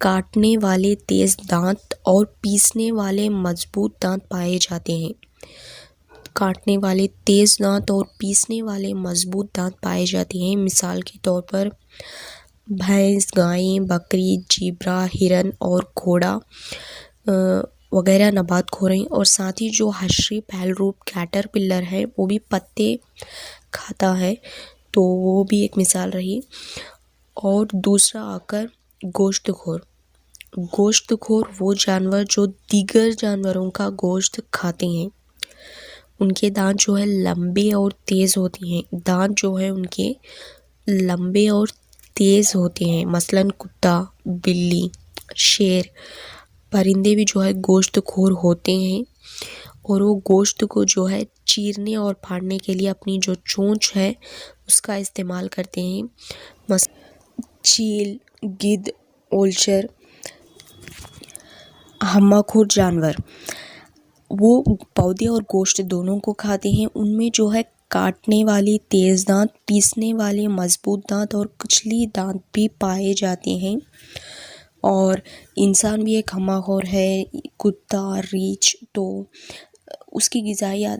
کاٹنے والے تیز دانت اور پیسنے والے مضبوط دانت پائے جاتے ہیں۔ کاٹنے والے تیز دانت اور پیسنے والے مضبوط دانت پائے جاتے ہیں۔ مثال کے طور پر بھینس، گائیں، بکری، زیبرا، ہرن اور گھوڑا وغیرہ نبات کھور ہیں۔ اور ساتھ ہی جو حشری پہل روپ کیٹر پلر ہے وہ بھی پتے کھاتا ہے، تو وہ بھی ایک مثال رہی۔ اور دوسرا آ کر گوشت خور۔ گوشت خور وہ جانور جو دیگر جانوروں کا گوشت کھاتے ہیں۔ ان کے دانت جو ہے لمبے اور تیز ہوتے ہیں۔ دانت جو ہے ان کے لمبے اور تیز ہوتے ہیں۔ مثلاً کتا، بلی، شیر، پرندے بھی جو ہے گوشت خور ہوتے ہیں، اور وہ گوشت کو جو ہے چیرنے اور پھاڑنے کے لیے اپنی جو چونچ ہے اس کا استعمال کرتے ہیں۔ چیل، گدھ، اولچر، ہمہ خور جانور وہ پودے اور گوشت دونوں کو کھاتے ہیں۔ ان میں جو ہے کاٹنے والے تیز دانت، پیسنے والے مضبوط دانت اور کچلی دانت بھی پائے جاتے ہیں۔ اور انسان بھی ایک ہمہ خور ہے، کتا، ریچھ، تو اس کی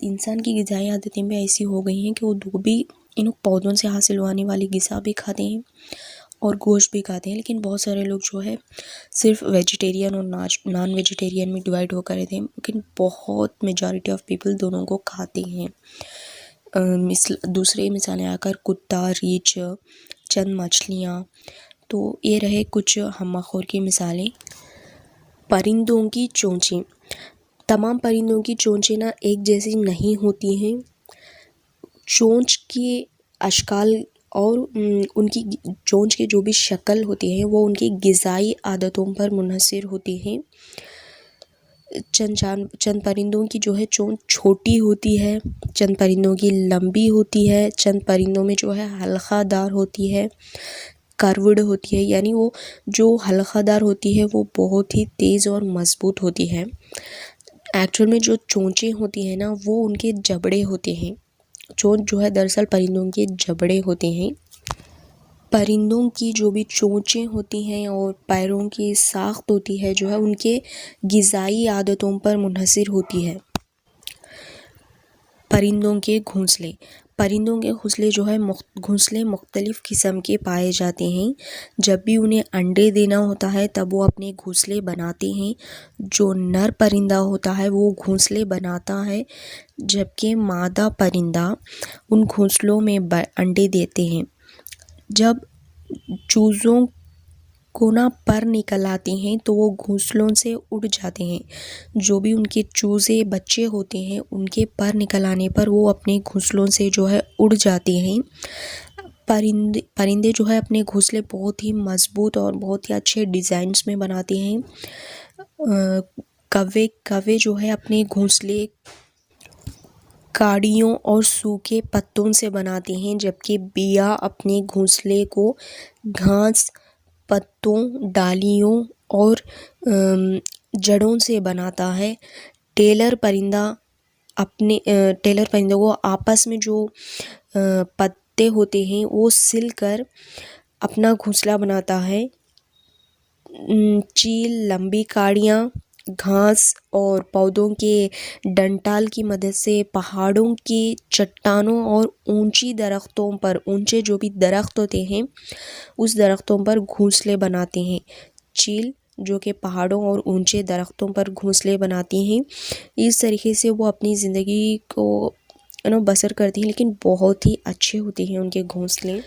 انسان کی غذائی عادتیں بھی ایسی ہو گئی ہیں کہ وہ بھی ان پودوں سے حاصل ہونے والی غذا بھی کھاتے ہیں اور گوشت بھی کھاتے ہیں۔ لیکن بہت سارے لوگ جو ہے صرف ویجیٹیرین اور نان ویجیٹیرین میں ڈیوائڈ ہو کر رہتے ہیں، لیکن بہت میجورٹی آف پیپل دونوں کو کھاتے ہیں۔ دوسرے مثالیں آ کر کتا، ریچھ، چند مچھلیاں، تو یہ رہے کچھ ہمہ خور کی مثالیں۔ پرندوں کی چونچیں۔ تمام پرندوں کی چونچیں نہ ایک جیسی نہیں ہوتی ہیں۔ چونچ کے اشکال اور ان کی چونچ کی جو بھی شکل ہوتی ہے وہ ان کی غذائی عادتوں پر منحصر ہوتی ہیں۔ چند پرندوں کی جو ہے چونچ چھوٹی ہوتی ہے، چند پرندوں کی لمبی ہوتی ہے، چند پرندوں میں جو ہے حلقہ دار ہوتی ہے، کروڈ ہوتی ہے، یعنی وہ جو حلقہ دار ہوتی ہے وہ بہت ہی تیز اور مضبوط ہوتی ہے۔ ایکچوئل میں جو چونچیں ہوتی ہیں نا وہ ان کے جبڑے ہوتے ہیں۔ چونچ جو ہے دراصل پرندوں کے جبڑے ہوتے ہیں۔ پرندوں کی جو بھی چونچیں ہوتی ہیں اور پیروں کی ساخت ہوتی ہے جو ہے ان کے غذائی عادتوں پر منحصر ہوتی ہے۔ پرندوں کے گھونسلے۔ پرندوں کے گھونسلے جو ہے مختلف قسم کے پائے جاتے ہیں۔ جب بھی انہیں انڈے دینا ہوتا ہے تب وہ اپنے گھونسلے بناتے ہیں۔ جو نر پرندہ ہوتا ہے وہ گھونسلے بناتا ہے، جبکہ مادہ پرندہ ان گھونسلوں میں انڈے دیتے ہیں۔ جب چوزوں کو پر نکل آتے ہیں تو وہ گھونسلوں سے اڑ جاتے ہیں۔ جو بھی ان کے چوزے بچے ہوتے ہیں ان کے پر نکل آنے پر وہ اپنے گھونسلوں سے جو ہے اڑ جاتے ہیں۔ پرندے جو ہے اپنے گھونسلے بہت ہی مضبوط اور بہت ہی اچھے ڈیزائنز میں بناتے ہیں۔ کوے جو ہے اپنے گھونسلے کاڑیوں اور سوکھے پتوں سے بناتے ہیں، جبکہ بیا اپنے گھونسلے کو گھاس، پتوں، ڈالیوں اور جڑوں سے بناتا ہے۔ ٹیلر پرندوں کو آپس میں جو پتے ہوتے ہیں وہ سل کر اپنا گھونسلہ بناتا ہے۔ چیل لمبی کاڑیاں، گھاس اور پودوں کے ڈنٹال کی مدد سے پہاڑوں کی چٹانوں اور اونچے جو بھی درخت ہوتے ہیں اس درختوں پر گھونسلے بناتے ہیں۔ چیل جو کہ پہاڑوں اور اونچے درختوں پر گھونسلے بناتی ہیں، اس طریقے سے وہ اپنی زندگی کو بسر کرتی ہیں، لیکن بہت ہی اچھے ہوتے ہیں ان کے گھونسلے۔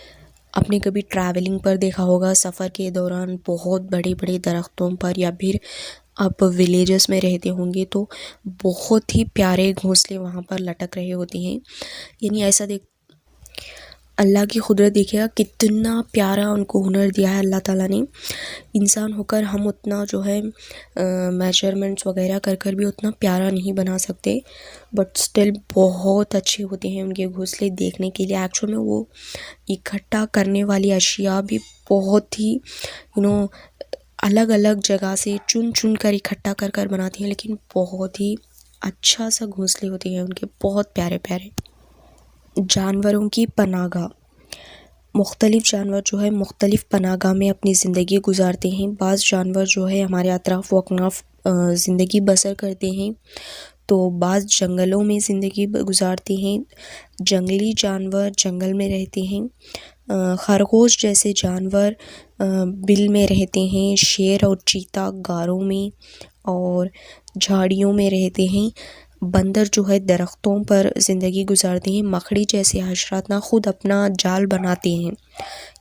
آپ نے کبھی ٹریولنگ پر دیکھا ہوگا، سفر کے دوران بہت بڑے بڑے درختوں پر، یا پھر آپ ولیجز میں رہتے ہوں گے تو بہت ہی پیارے گھونسلے وہاں پر لٹک رہے ہوتے ہیں۔ یعنی ایسا اللہ کی قدرت دیکھے گا کتنا پیارا ان کو ہنر دیا ہے اللہ تعالیٰ نے۔ انسان ہو کر ہم اتنا جو ہے میجرمنٹس وغیرہ کر بھی اتنا پیارا نہیں بنا سکتے، بٹ سٹل بہت اچھے ہوتے ہیں ان کے گھونسلے دیکھنے کے لیے۔ ایکچوئل میں وہ اکٹھا کرنے والی اشیاء بھی بہت ہی الگ الگ جگہ سے چن کر اکٹھا کر بناتی ہیں، لیکن بہت ہی اچھا سا گھونسلے ہوتے ہیں ان کے، بہت پیارے پیارے۔ جانوروں کی پناہ گاہ۔ مختلف جانور جو ہے مختلف پناہ گاہ میں اپنی زندگی گزارتے ہیں۔ بعض جانور جو ہے ہمارے اطراف و اکناف زندگی بسر کرتے ہیں، تو بعض جنگلوں میں زندگی گزارتے ہیں۔ جنگلی جانور جنگل میں رہتے ہیں۔ خرگوش جیسے جانور بل میں رہتے ہیں۔ شیر اور چیتا غاروں میں اور جھاڑیوں میں رہتے ہیں۔ بندر جو ہے درختوں پر زندگی گزارتے ہیں۔ مکڑی جیسے حشرات نہ خود اپنا جال بناتے ہیں،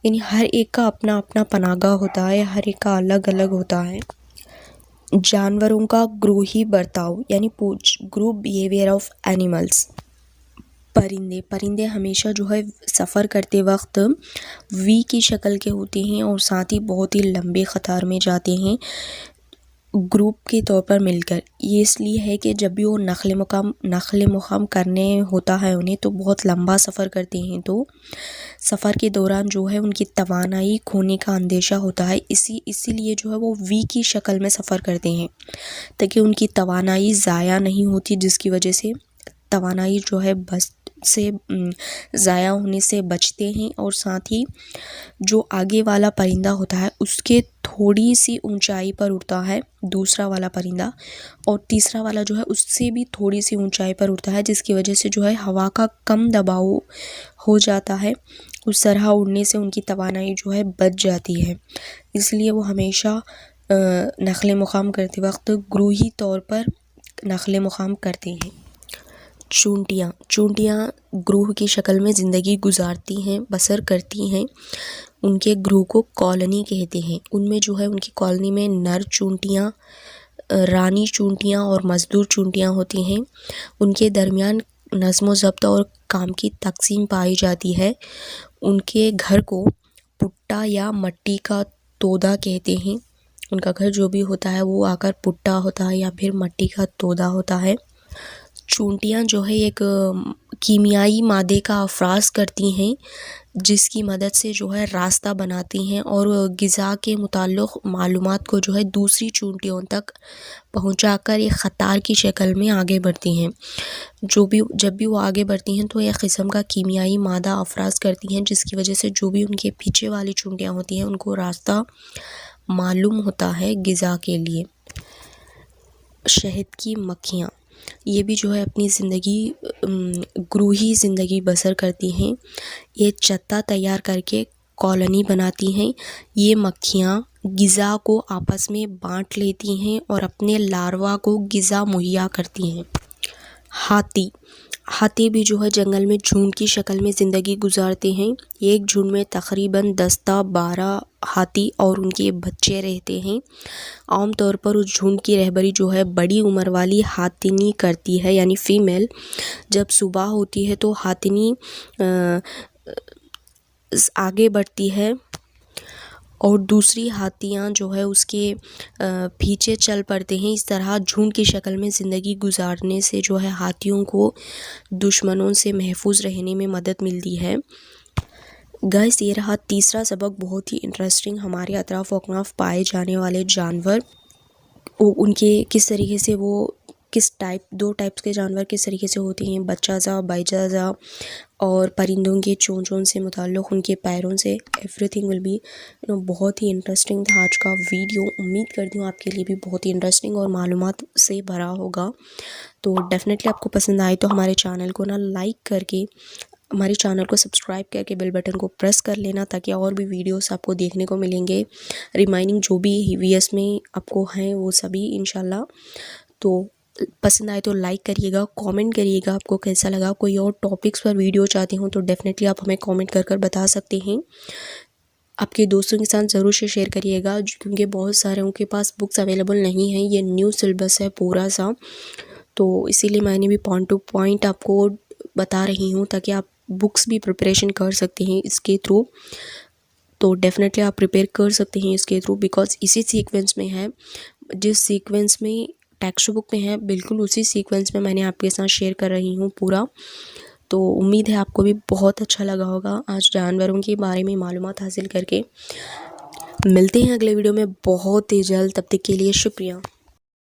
یعنی ہر ایک کا اپنا اپنا پناہ گاہ ہوتا ہے، ہر ایک کا الگ الگ ہوتا ہے۔ جانوروں کا گروہی برتاؤ یعنی گروپ بیہیویئر آف اینیملز۔ پرندے ہمیشہ جو ہے سفر کرتے وقت وی کی شکل کے ہوتے ہیں اور ساتھ ہی بہت ہی لمبے قطار میں جاتے ہیں گروپ کے طور پر مل کر۔ یہ اس لیے ہے کہ جب بھی وہ نقل مقام کرنے ہوتا ہے انہیں، تو بہت لمبا سفر کرتے ہیں، تو سفر کے دوران جو ہے ان کی توانائی کھونے کا اندیشہ ہوتا ہے۔ اسی لیے جو ہے وہ وی کی شکل میں سفر کرتے ہیں تاکہ ان کی توانائی ضائع نہیں ہوتی، جس کی وجہ سے توانائی جو ہے ضائع ہونے سے بچتے ہیں، اور ساتھ ہی جو آگے والا پرندہ ہوتا ہے اس کے تھوڑی سی اونچائی پر اڑتا ہے دوسرا والا پرندہ، اور تیسرا والا جو ہے اس سے بھی تھوڑی سی اونچائی پر اڑتا ہے، جس کی وجہ سے جو ہے ہوا کا کم دباؤ ہو جاتا ہے۔ اس طرح اڑنے سے ان کی توانائی جو ہے بچ جاتی ہے، اس لیے وہ ہمیشہ نقل مقام کرتے وقت گروہی طور پر نقل مقام کرتے ہیں۔ چونٹیاں گروہ کی شکل میں زندگی گزارتی ہیں، بسر کرتی ہیں۔ ان کے گروہ کو کالونی کہتے ہیں۔ ان میں جو ہے ان کی کالونی میں نر چونٹیاں، رانی چونٹیاں اور مزدور چونٹیاں ہوتی ہیں۔ ان کے درمیان نظم و ضبط اور کام کی تقسیم پائی جاتی ہے۔ ان کے گھر کو پٹا یا مٹی کا تودا کہتے ہیں۔ ان کا گھر جو بھی ہوتا ہے وہ آ کر پٹا ہوتا ہے یا پھر مٹی کا تودا ہوتا ہے۔ چونٹیاں جو ہے ایک کیمیائی مادے کا افراز کرتی ہیں، جس کی مدد سے جو ہے راستہ بناتی ہیں اور غذا کے متعلق معلومات کو جو ہے دوسری چونٹیوں تک پہنچا کر ایک قطار کی شکل میں آگے بڑھتی ہیں۔ جب بھی وہ آگے بڑھتی ہیں تو ایک قسم کا کیمیائی مادہ افراز کرتی ہیں، جس کی وجہ سے جو بھی ان کے پیچھے والی چونٹیاں ہوتی ہیں ان کو راستہ معلوم ہوتا ہے غذا کے لیے۔ شہد کی مکھیاں یہ بھی جو ہے اپنی زندگی گروہی زندگی بسر کرتی ہیں۔ یہ چتا تیار کر کے کالونی بناتی ہیں۔ یہ مکھیاں غذا کو آپس میں بانٹ لیتی ہیں اور اپنے لاروا کو غذا مہیا کرتی ہیں۔ ہاتھی بھی جو ہے جنگل میں جھنڈ کی شکل میں زندگی گزارتے ہیں۔ ایک جھنڈ میں تقریباً 10 تا 12 ہاتھی اور ان کے بچے رہتے ہیں۔ عام طور پر اس جھنڈ کی رہبری جو ہے بڑی عمر والی ہاتھینی کرتی ہے، یعنی فیمیل۔ جب صبح ہوتی ہے تو ہاتھینی آگے بڑھتی ہے اور دوسری ہاتھیاں جو ہے اس کے پیچھے چل پڑتے ہیں۔ اس طرح جھنڈ کی شکل میں زندگی گزارنے سے جو ہے ہاتھیوں کو دشمنوں سے محفوظ رہنے میں مدد ملتی ہے۔ گائس، یہ رہا تیسرا سبق، بہت ہی انٹرسٹنگ۔ ہمارے اطراف و اکناف پائے جانے والے جانور، ان کے کس طریقے سے وہ دو ٹائپس کے جانور کس طریقے سے ہوتے ہیں، بچہ زا، بائجہ زا، اور پرندوں کے چونچوں سے متعلق ان کے پیروں سے، ایوری تھنگ ول بی بہت ہی انٹرسٹنگ تھا آج کا ویڈیو۔ امید کرتی ہوں آپ کے لیے بھی بہت ہی انٹرسٹنگ اور معلومات سے بھرا ہوگا۔ تو ڈیفینیٹلی آپ کو پسند آئے تو ہمارے چینل کو لائک کر کے، ہمارے چینل کو سبسکرائب کر کے بیل بٹن کو پریس کر لینا، تاکہ اور بھی ویڈیوز آپ کو دیکھنے کو ملیں گے، ریمائننگ جو بھی EVS میں آپ کو ہیں وہ سبھی انشاءاللہ۔ تو پسند آئے تو لائک کریے گا، کامنٹ کریے گا آپ کو کیسا لگا۔ کوئی اور ٹاپکس پر ویڈیو چاہتے ہوں تو ڈیفینیٹلی آپ ہمیں کامنٹ کر بتا سکتے ہیں۔ آپ کے دوستوں کے ساتھ ضرور سے شیئر کریے گا، کیونکہ بہت سارے ان کے پاس بکس اویلیبل نہیں ہیں۔ یہ نیو سلیبس ہے پورا سا، تو اسی لیے میں نے بھی پوائنٹ ٹو پوائنٹ آپ کو بتا رہی ہوں، تاکہ آپ بکس بھی پریپریشن کر سکتے ہیں اس کے تھرو۔ تو ڈیفینیٹلی آپ پریپیئر کر سکتے ہیں اس کے تھرو، بیکاز اسی سیکوینس میں ہے، جس سیکوینس میں ٹیکسٹ بک میں ہے، بالکل اسی سیکوینس میں نے آپ کے ساتھ شیئر کر رہی ہوں پورا۔ تو امید ہے آپ کو بھی بہت اچھا لگا ہوگا آج جانوروں کے بارے میں معلومات حاصل کر کے۔ ملتے ہیں اگلے ویڈیو میں بہت ہی جلد، تب تک کے لیے شکریہ۔